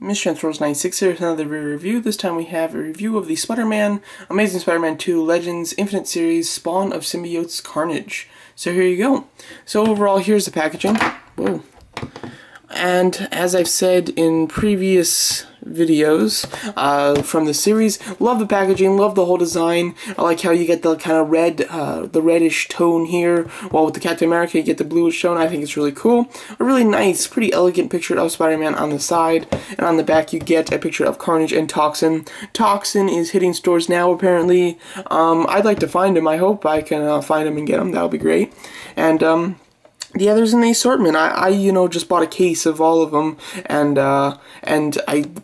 MissTransformers96 here with another review. This time we have a review of the Spider-Man, Amazing Spider-Man 2 Legends Infinite Series Spawn of Symbiotes Carnage. So here you go. So overall, here's the packaging. Whoa. And as I've said in previous videos from the series, love the packaging, love the whole design. I like how you get the kind of red, the reddish tone here, while with the Captain America you get the bluish tone. I think it's really cool. A really nice, pretty elegant picture of Spider-Man on the side, and on the back you get a picture of Carnage and Toxin. Toxin is hitting stores now, apparently. I'd like to find him. I hope I can find him and get him. That would be great. And the others in the assortment. I just bought a case of all of them,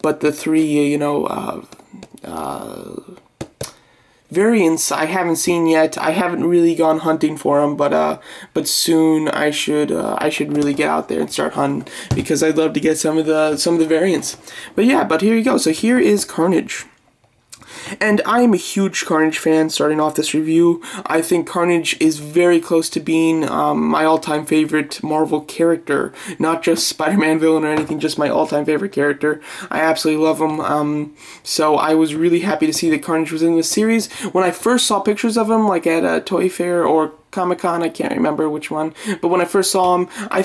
but the three, variants I haven't seen yet. I haven't really gone hunting for them, but soon I should really get out there and start hunting, because I'd love to get some of the variants. But yeah, here you go. So here is Carnage. And I am a huge Carnage fan. Starting off this review, I think Carnage is very close to being my all-time favorite Marvel character. Not just Spider-Man villain or anything, just my all-time favorite character. I absolutely love him. So I was really happy to see that Carnage was in this series. When I first saw pictures of him, like at a Toy Fair or Comic-Con, I can't remember which one, but when I first saw him, I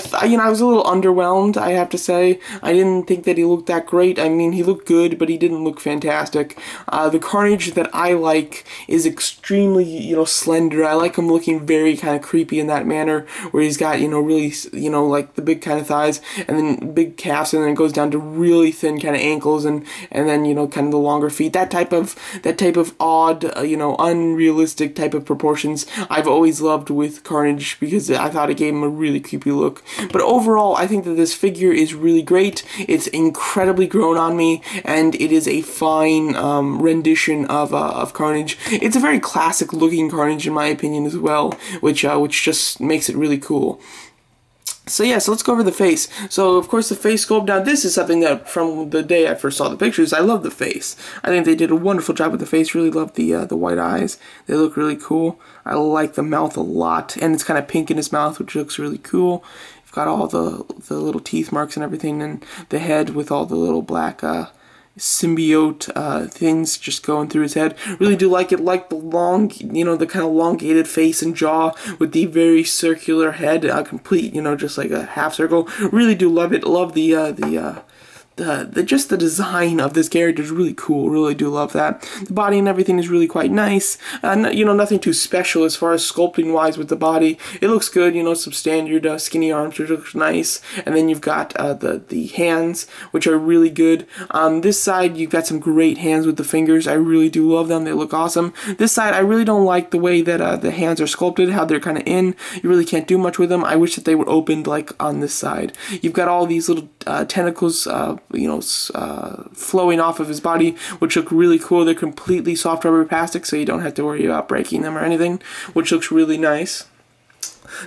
was a little underwhelmed, I have to say. I didn't think that he looked that great. I mean, he looked good, but he didn't look fantastic. The Carnage that I like is extremely, slender. I like him looking very kind of creepy in that manner, where he's got, really, like the big kind of thighs, and then big calves, and then it goes down to really thin kind of ankles, and then, kind of the longer feet. That type of odd, unrealistic type of proportions I've always loved with Carnage, because I thought it gave him a really creepy look. But overall, I think that this figure is really great. It's incredibly grown on me, and it is a fine rendition of Carnage. It's a very classic looking Carnage in my opinion as well, which just makes it really cool. So yeah, so let's go over the face. So of course the face sculpt. Now this is something that from the day I first saw the pictures, I love the face. I think they did a wonderful job with the face. Really love the white eyes. They look really cool. I like the mouth a lot, and it's kind of pink in his mouth, which looks really cool. You've got all the little teeth marks and everything, and the head with all the little black symbiote things just going through his head. Really do like it, like the long, the kind of elongated face and jaw with the very circular head, complete, just like a half circle. Really do love it. Love just the design of this character is really cool. Really do love that. The body and everything is really quite nice. Nothing too special as far as sculpting wise with the body. It looks good. Some standard skinny arms, which looks nice. And then you've got the hands, which are really good. This side you've got some great hands with the fingers. I really do love them. They look awesome. This side I really don't like the way that the hands are sculpted. How they're kind of in. You really can't do much with them. I wish that they were opened like on this side. You've got all these little tentacles. Flowing off of his body, which look really cool. They're completely soft rubber plastic, so you don't have to worry about breaking them or anything, which looks really nice.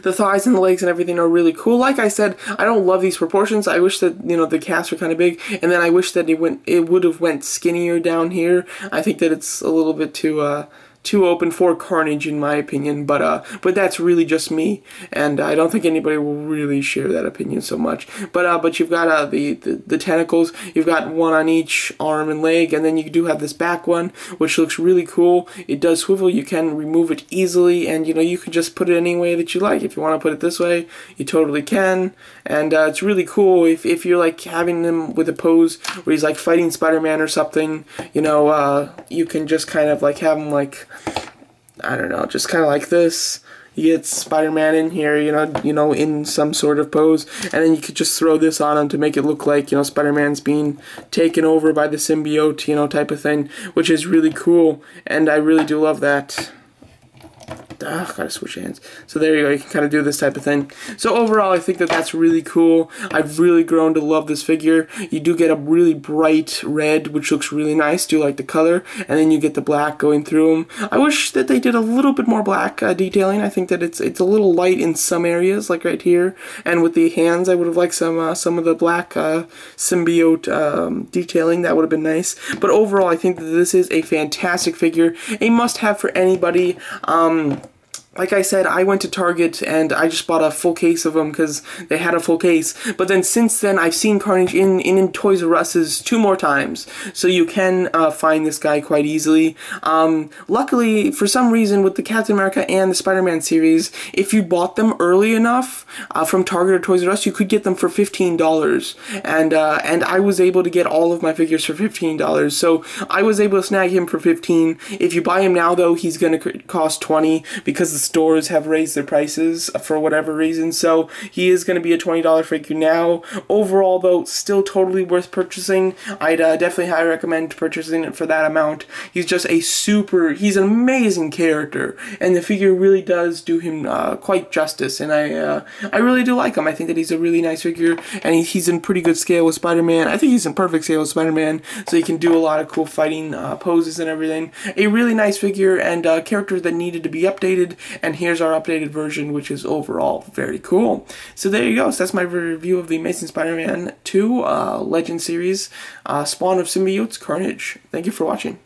The thighs and the legs and everything are really cool. Like I said, I don't love these proportions. I wish that, the calves were kind of big, and then I wish that it would have went skinnier down here. I think that it's a little bit too open for Carnage in my opinion, but that's really just me, and I don't think anybody will really share that opinion so much. But you've got the tentacles. You've got one on each arm and leg, and then you do have this back one, which looks really cool. It does swivel. You can remove it easily, and you can just put it any way that you like. If you want to put it this way, you totally can, and it's really cool if you're like having him with a pose where he's like fighting Spider-Man or something. You can just kind of like have him like, I don't know, just kind of like this. You get Spider-Man in here, in some sort of pose, and then you could just throw this on him to make it look like, Spider-Man's being taken over by the symbiote, type of thing, which is really cool, and I really do love that. Gotta switch hands. So there you go, you can kind of do this type of thing. So overall, I think that that's really cool. I've really grown to love this figure. You do get a really bright red, which looks really nice. Do like the color, and then you get the black going through them. I wish that they did a little bit more black detailing. I think that it's a little light in some areas, like right here. And with the hands, I would have liked some of the black symbiote detailing. That would have been nice. But overall, I think that this is a fantastic figure, a must-have for anybody. like I said, I went to Target and I just bought a full case of them because they had a full case. But then since then, I've seen Carnage in Toys R Us's 2 more times. So you can find this guy quite easily. Luckily, for some reason, with the Captain America and the Spider-Man series, if you bought them early enough from Target or Toys R Us, you could get them for $15. And I was able to get all of my figures for $15. So I was able to snag him for $15. If you buy him now, though, he's going to cost $20 because the stores have raised their prices for whatever reason, so he is going to be a $20 figure now. Overall, though, still totally worth purchasing. I'd definitely highly recommend purchasing it for that amount. He's just he's an amazing character, and the figure really does do him quite justice, and I really do like him. I think that he's a really nice figure, and he's in pretty good scale with Spider-Man. I think he's in perfect scale with Spider-Man, so he can do a lot of cool fighting poses and everything. A really nice figure, and a character that needed to be updated. And here's our updated version, which is overall very cool. So there you go. So that's my review of the Amazing Spider-Man 2 Legend Series, Spawn of Symbiotes Carnage. Thank you for watching.